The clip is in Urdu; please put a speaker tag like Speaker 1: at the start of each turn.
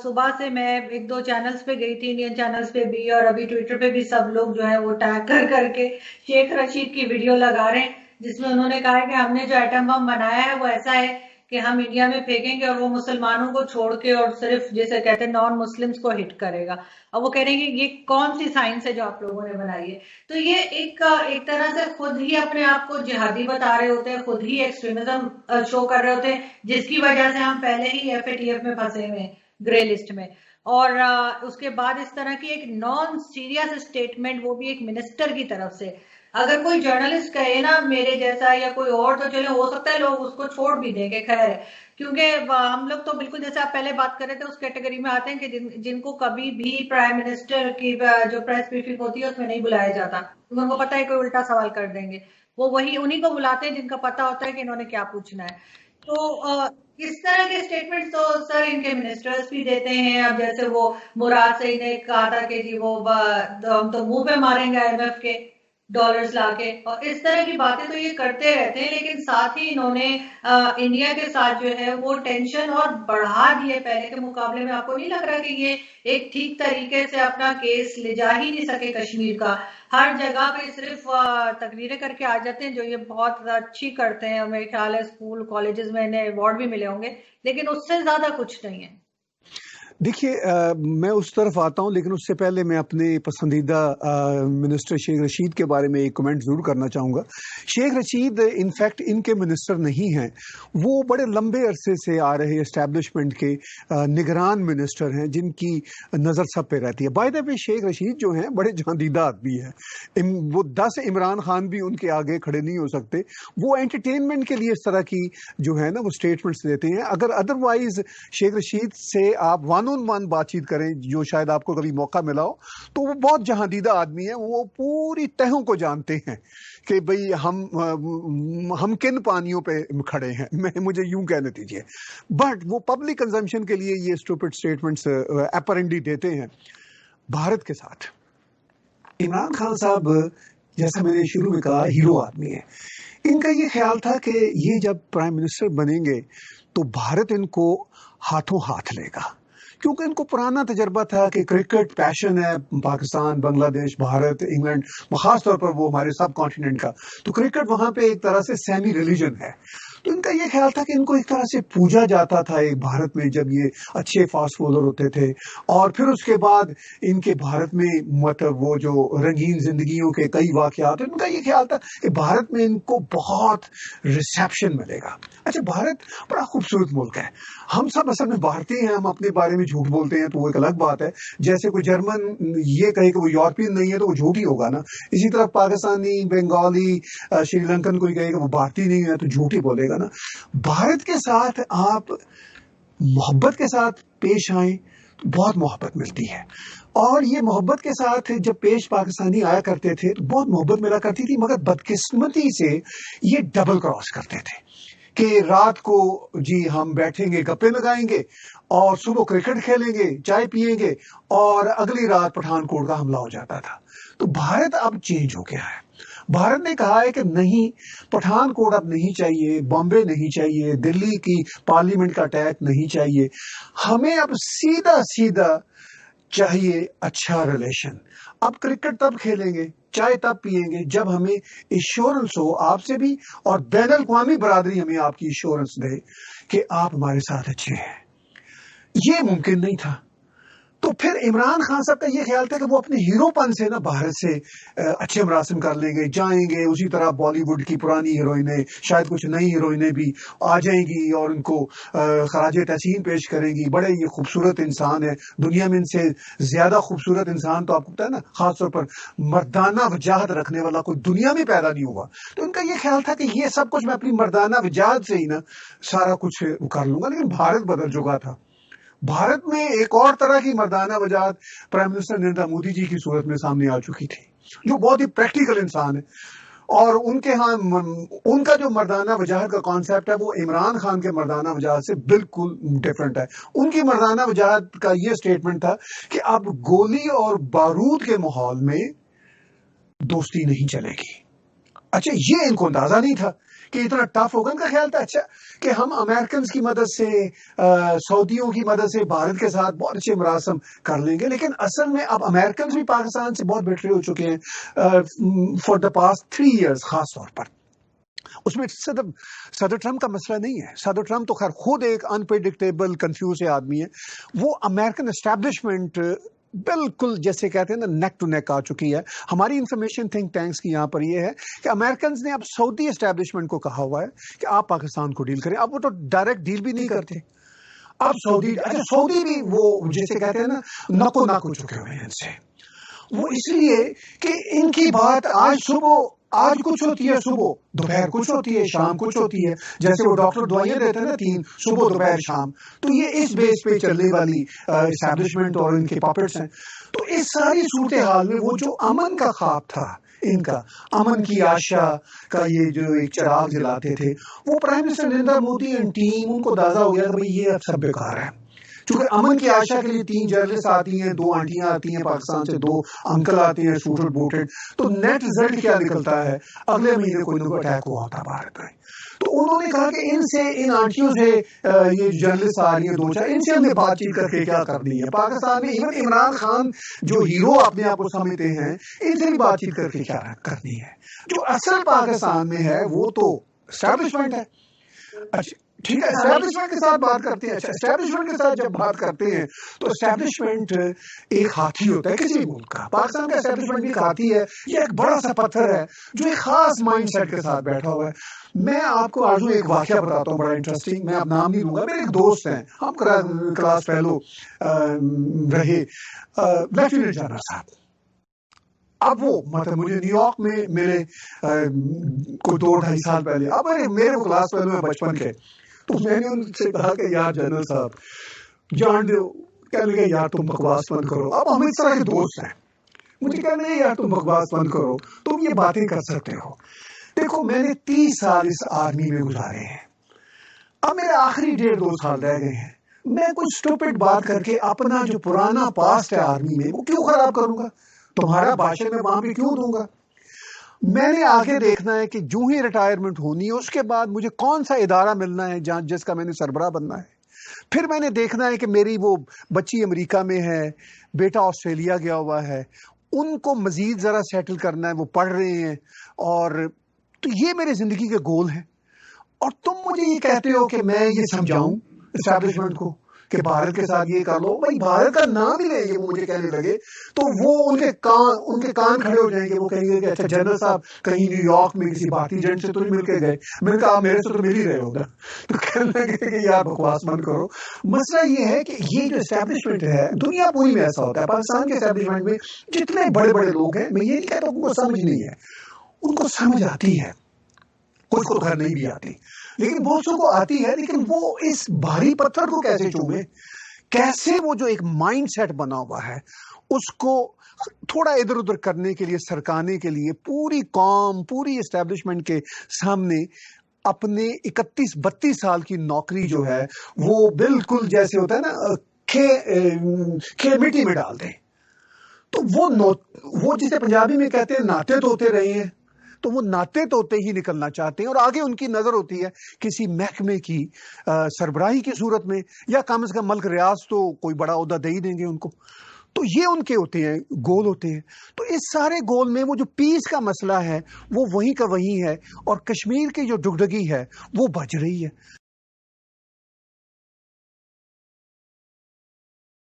Speaker 1: صبح سے میں ایک دو چینلز پہ گئی تھی، انڈین چینلز پہ بھی، اور ابھی ٹویٹر پہ بھی سب لوگ جو ہے وہ ٹیگ کر کر کے شیخ رشید کی ویڈیو لگا رہے ہیں، جس میں انہوں نے کہا ہے کہ ہم نے جو ایٹم بم بنایا ہے وہ ایسا ہے کہ ہم انڈیا میں پھینکیں گے اور وہ مسلمانوں کو چھوڑ کے اور صرف جیسے کہتے ہیں نان مسلمز کو ہٹ کرے گا، اور وہ کہہ رہے ہیں کہ یہ کون سی سائنس ہے جو آپ لوگوں نے بنائی ہے۔ تو یہ ایک طرح سے خود ہی اپنے آپ کو جہادی بتا رہے ہوتے ہیں، خود ہی ایکسٹریمزم شو کر رہے ہوتے ہیں، جس کی وجہ سے ہم پہلے ہی ایف اے ٹی ایف میں پھنسے ہوئے ہیں، گرے لسٹ میں۔ اور اس کے بعد اس طرح کی ایک نان سیریس اسٹیٹمنٹ، وہ بھی ایک منسٹر کی طرف سے، اگر کوئی جرنلسٹ کہے نا میرے جیسا یا کوئی اور، تو چلے ہو سکتا ہے لوگ اس کو چھوڑ بھی دیں کہ خیر ہے، کیونکہ ہم لوگ تو بالکل جیسے آپ پہلے بات کر رہے تھے اس کیٹیگری میں آتے ہیں کہ جن کو کبھی بھی پرائم منسٹر کی جو پریس بریفنگ ہوتی ہے اس میں نہیں بلایا جاتا، کیونکہ ان کو پتا ہے کوئی الٹا سوال کر دیں گے، وہ وہی انہی کو بلاتے ہیں جن کا پتا ہوتا ہے کہ انہوں نے کیا پوچھنا ہے۔ تو اس طرح کے اسٹیٹمنٹ تو سر ان کے منسٹرز بھی دیتے ہیں، اب جیسے وہ مراد سعید نے کہا تھا کہ جی وہ ہم تو منہ پہ ماریں گے آئی ایم ایف کے ڈالرز لا کے، اور اس طرح کی باتیں تو یہ کرتے رہتے ہیں، لیکن ساتھ ہی انہوں نے انڈیا کے ساتھ جو ہے وہ ٹینشن اور بڑھا دیے پہلے کے مقابلے میں۔ آپ کو نہیں لگ رہا کہ یہ ایک ٹھیک طریقے سے اپنا کیس لے جا ہی نہیں سکے کشمیر کا؟ ہر جگہ پہ صرف تقریریں کر کے آ جاتے ہیں، جو یہ بہت اچھی کرتے ہیں، میرے خیال ہے اسکول کالجز میں انہیں ایوارڈ بھی ملے ہوں گے، لیکن اس سے زیادہ کچھ نہیں ہے۔
Speaker 2: دیکھیے میں اس طرف آتا ہوں، لیکن اس سے پہلے میں اپنے پسندیدہ منسٹر شیخ رشید کے بارے میں ایک کمنٹ ضرور کرنا چاہوں گا۔ شیخ رشید انفیکٹ ان کے منسٹر نہیں ہیں، وہ بڑے لمبے عرصے سے آ رہے اسٹیبلشمنٹ کے نگران منسٹر ہیں جن کی نظر سب پہ رہتی ہے۔ بائی دا وے شیخ رشید جو ہیں بڑے جہاندیدہ آدمی ہیں، وہ 10 عمران خان بھی ان کے آگے کھڑے نہیں ہو سکتے۔ وہ انٹرٹینمنٹ کے لیے اس طرح کی جو ہے نا وہ اسٹیٹمنٹس دیتے ہیں۔ اگر ادروائز شیخ رشید سے آپ ون آن ون بات چیت کریں، جو شاید آپ کو کبھی موقع ملا ہو، تو وہ بہت جہاندیدہ آدمی ہیں، وہ پوری تہوں کو جانتے ہیں کہ بھئی ہم کن پانیوں پہ کھڑے ہیں، مجھے یوں کہنے دیجیے۔ بٹ وہ پبلک کنزمپشن کے لیے یہ اسٹوپڈ اسٹیٹمنٹس اپرنٹلی دیتے ہیں۔ بھارت کے ساتھ عمران خان صاحب، جیسا میں نے شروع میں کہا، ہیرو آدمی ہے۔ ان کا یہ خیال تھا کہ یہ جب پرائم منسٹر بنیں گے تو بھارت ان کو ہاتھوں ہاتھ لے گا، کیونکہ ان کو پرانا تجربہ تھا کہ کرکٹ پیشن ہے پاکستان، بنگلہ دیش، بھارت، انگلینڈ، خاص طور پر وہ ہمارے سب کانٹیننٹ کا، تو کرکٹ وہاں پہ ایک طرح سے سیمی ریلیجن ہے۔ تو ان کا یہ خیال تھا کہ ان کو ایک طرح سے پوجا جاتا تھا ایک بھارت میں، جب یہ اچھے فاسٹ بولر ہوتے تھے، اور پھر اس کے بعد ان کے بھارت میں مطلب وہ جو رنگین زندگیوں کے کئی واقعات، ان کا یہ خیال تھا کہ بھارت میں ان کو بہت ریسیپشن ملے گا۔ اچھا، بھارت بڑا خوبصورت ملک ہے، ہم سب اصل میں بھارتی ہیں، ہم اپنے بارے میں جھوٹ بولتے ہیں تو وہ ایک الگ بات ہے۔ جیسے کوئی جرمن یہ کہے کہ وہ یورپین نہیں ہے تو وہ جھوٹ ہی ہوگا نا، اسی طرح پاکستانی، بنگالی، شری لنکن کوئی کہے کہ وہ بھارتی نہیں ہے تو جھوٹ ہی بولے گا نا۔ بھارت کے ساتھ آپ محبت کے ساتھ پیش آئیں تو بہت محبت ملتی ہے، اور یہ محبت کے ساتھ جب پیش پاکستانی آیا کرتے تھے تو بہت محبت ملا کرتی تھی، مگر بدقسمتی سے یہ ڈبل کراس کرتے تھے کہ رات کو جی ہم بیٹھیں گے گپے لگائیں گے، اور صبح کرکٹ کھیلیں گے، چائے پیئیں گے، اور اگلی رات پٹھان کوٹ کا حملہ ہو جاتا تھا۔ تو بھارت اب چینج ہو گیا ہے، بھارت نے کہا ہے کہ نہیں، پٹھان کوٹ اب نہیں چاہیے، بامبے نہیں چاہیے، دلی کی پارلیمنٹ کا اٹیک نہیں چاہیے، ہمیں اب سیدھا سیدھا چاہیے اچھا ریلیشن۔ اب کرکٹ تب کھیلیں گے، چائے تب پیئیں گے جب ہمیں ایشورنس ہو آپ سے بھی، اور بین الاقوامی برادری ہمیں آپ کی ایشورنس دے کہ آپ ہمارے ساتھ اچھے ہیں۔ یہ ممکن نہیں تھا۔ تو پھر عمران خان صاحب کا یہ خیال تھا کہ وہ اپنے ہیرو پن سے نا باہر سے اچھے مراسم کر لیں گے، جائیں گے، اسی طرح بالی ووڈ کی پرانی ہیروئنیں، شاید کچھ نئی ہیروئنیں بھی آ جائیں گی اور ان کو خراج تحسین پیش کریں گی۔ بڑے یہ خوبصورت انسان ہے، دنیا میں ان سے زیادہ خوبصورت انسان تو آپ کو پتا ہے نا، خاص طور پر مردانہ وجاہت رکھنے والا کوئی دنیا میں پیدا نہیں ہوا۔ تو ان کا یہ خیال تھا کہ یہ سب کچھ میں اپنی مردانہ وجاہت سے ہی نا سارا کچھ کر لوں گا۔ لیکن بھارت بدل چکا تھا، بھارت میں ایک اور طرح کی مردانہ وجاہت پرائم منسٹر نریندر مودی جی کی صورت میں سامنے آ چکی تھی، جو بہت ہی پریکٹیکل انسان ہے، اور ان کے ہاں ان کا جو مردانہ وجاہت کا کانسیپٹ ہے وہ عمران خان کے مردانہ وجاہت سے بالکل ڈیفرنٹ ہے۔ ان کی مردانہ وجاہت کا یہ سٹیٹمنٹ تھا کہ اب گولی اور بارود کے ماحول میں دوستی نہیں چلے گی۔ اچھا، یہ ان کو اندازہ نہیں تھا کہ اتنا ٹف ہوگا. ان کا خیال تھا اچھا کہ ہم امریکنز کی مدد سے سعودیوں کی مدد سے بھارت کے ساتھ بہت اچھے مراسم کر لیں گے. لیکن اصل میں اب امریکنز بھی پاکستان سے بہت بہتر ہو چکے ہیں فار دا پاسٹ 3 ایئرز. خاص طور پر اس میں صدر ٹرمپ کا مسئلہ نہیں ہے. صدر ٹرمپ تو خیر خود ایک انپریڈکٹیبل کنفیوز آدمی ہے. وہ امریکن اسٹیبلشمنٹ بالکل جیسے کہتے ہیں نا نیک ٹو نیک آ چکی ہے. ہماری انفارمیشن تھنک ٹینکس کی یہاں پر یہ ہے کہ امریکنز نے اب سعودی اسٹیبلشمنٹ کو کہا ہوا ہے کہ آپ پاکستان کو ڈیل کریں. اب وہ تو ڈائریکٹ ڈیل بھی نہیں کرتے. اب سعودی بھی وہ جیسے کہتے ہیں نا نکو ناک ہو چکے ہوئے ہیں ان سے. وہ اس لیے کہ ان کی بات آج کچھ ہوتی ہے صبح، دوپہر کچھ ہوتی ہے، شام کچھ ہوتی ہے. جیسے وہ ڈاکٹر دوائیاں دیتے ہیں نا 3 صبح دوپہر شام، تو یہ اس بیس پہ چلنے والی اسٹیبلشمنٹ اور ان کے پاپٹس ہیں. تو اس ساری صورتحال میں وہ جو امن کا خواب تھا ان کا، امن کی آشا کا یہ جو ایک چراغ جلاتے تھے، وہ prime minister Narendra Modi and team ان کو اندازہ ہو گیا کہ بھئی یہ اب سب بیکار ہے. چونکہ امن کی آشا کے لیے 3 جرنلسٹ آتی ہیں، 2 آنٹیاں آتی ہیں پاکستان سے، 2 انکل آتے ہیں سوٹڈ بوٹڈ. تو نیٹ رزلٹ کیا نکلتا ہے؟ اگلے مہینے کوئی نہ کوئی اٹیک ہوا ہوتا بھارت میں. تو انہوں نے کہا کہ ان آنٹیوں سے یہ جرنلسٹ آ رہی ہیں 2-4، ان سے ہم نے بات چیت کر کے کیا کرنی ہے. پاکستان میں ایون عمران خان جو ہیرو اپنے آپ کو سمجھتے ہیں، ان سے بھی بات چیت کر کے کیا کرنی ہے. جو اصل پاکستان میں ہے وہ تو اسٹیبلشمنٹ ہے. اچھا ٹھیک ہے، اسٹیبلشمنٹ کے ساتھ بات کرتے ہیں. اچھا اسٹیبلشمنٹ کے ساتھ جب بات کرتے ہیں تو اسٹیبلشمنٹ ایک ہاتھی ہوتا ہے کسی ملک کا. پاکستان کا اسٹیبلشمنٹ بھی ایک ہاتھی ہے. یہ ایک بڑا سا پتھر ہے جو ایک خاص مائنڈ سیٹ کے ساتھ بیٹھا ہوا ہے. میں آپ کو آج ایک واقعہ بتاتا ہوں بڑا انٹرسٹنگ. میں اب نام نہیں لوں گا. میرے ایک دوست ہیں، ہم کلاس فیلو رہے، لیفٹیننٹ جنرل صاحب. اب وہ مطلب مجھے نیو یارک میں میرے کوئی 2-2.5 سال پہلے، اب میرے کلاس فیلو میں بچپن کے، تو میں نے ان سے کہا کہ یار جنرل صاحب جان دو. کہنے لگے یار تم بکواس بند کرو. اب ہم اس طرح کے دوست ہیں. مجھے کہنے لگے یار تم بکواس بند کرو، تم یہ باتیں کر سکتے ہو. دیکھو میں نے 30 سال اس آرمی میں گزارے ہیں. اب میرے آخری 1.5-2 سال رہ گئے ہیں. میں کوئی اسٹوپڈ بات کر کے اپنا جو پرانا پاسٹ ہے آرمی میں وہ کیوں خراب کروں گا؟ تمہارا بھاشن میں وہاں پہ کیوں دوں گا؟ میں نے آگے دیکھنا ہے کہ جو ہی ریٹائرمنٹ ہونی ہے اس کے بعد مجھے کون سا ادارہ ملنا ہے جس کا میں نے سربراہ بننا ہے. پھر میں نے دیکھنا ہے کہ میری وہ بچی امریکہ میں ہے، بیٹا آسٹریلیا گیا ہوا ہے، ان کو مزید ذرا سیٹل کرنا ہے، وہ پڑھ رہے ہیں. اور تو یہ میرے زندگی کے گول ہیں. اور تم مجھے یہ کہتے ہو کہ میں یہ سمجھاؤں اسٹیبلشمنٹ کو کہ بھارت کے ساتھ یہ کر لو. بھائی بھارت کا نام ہی لیں گے وہ مجھے کہنے لگے تو وہ ان کے کان کھڑے ہو جائیں گے. وہ کہیں گے کہ اچھا جنرل صاحب کہیں نیو یارک میں کسی بھارتی ایجنٹ سے تو نہیں مل کے گئے؟ میں نے کہا میرے سے تو مل ہی رہے ہوگا. تو کہنے لگے کہ یار بکواس بند کرو. مسئلہ یہ ہے کہ یہ جو اسٹیبلشمنٹ ہے دنیا پوری میں ایسا ہوتا ہے. پاکستان کے اسٹیبلشمنٹ میں جتنے بڑے بڑے لوگ ہیں، میں یہ نہیں کہتا ان کو سمجھ نہیں ہے، ان کو سمجھ آتی ہے، کچھ کو گھر نہیں بھی آتی، لیکن بہت سو کو آتی ہے. لیکن وہ اس بھاری پتھر کو کیسے چومے، کیسے وہ جو ایک مائنڈ سیٹ بنا ہوا ہے اس کو تھوڑا ادھر ادھر کرنے کے لیے، سرکانے کے لیے پوری قوم، پوری اسٹیبلشمنٹ کے سامنے اپنے 31-32 سال کی نوکری جو ہے وہ بالکل جیسے ہوتا ہے نا کھے مٹی میں ڈال دیں. تو وہ جسے پنجابی میں کہتے ہیں ناطے توتے رہے ہیں، تو وہ ناطے توتے ہی نکلنا چاہتے ہیں. اور آگے ان کی نظر ہوتی ہے کسی محکمے کی سربراہی کی صورت میں، یا کم از کم ملک ریاض تو کوئی بڑا عہدہ دے ہی دیں گے ان کو. تو یہ ان کے ہوتے ہیں گول ہوتے ہیں. تو اس سارے گول میں وہ جو پیس کا مسئلہ ہے وہ وہیں کا وہیں ہے، اور کشمیر کی جو ڈگڈگی ہے وہ بج رہی ہے.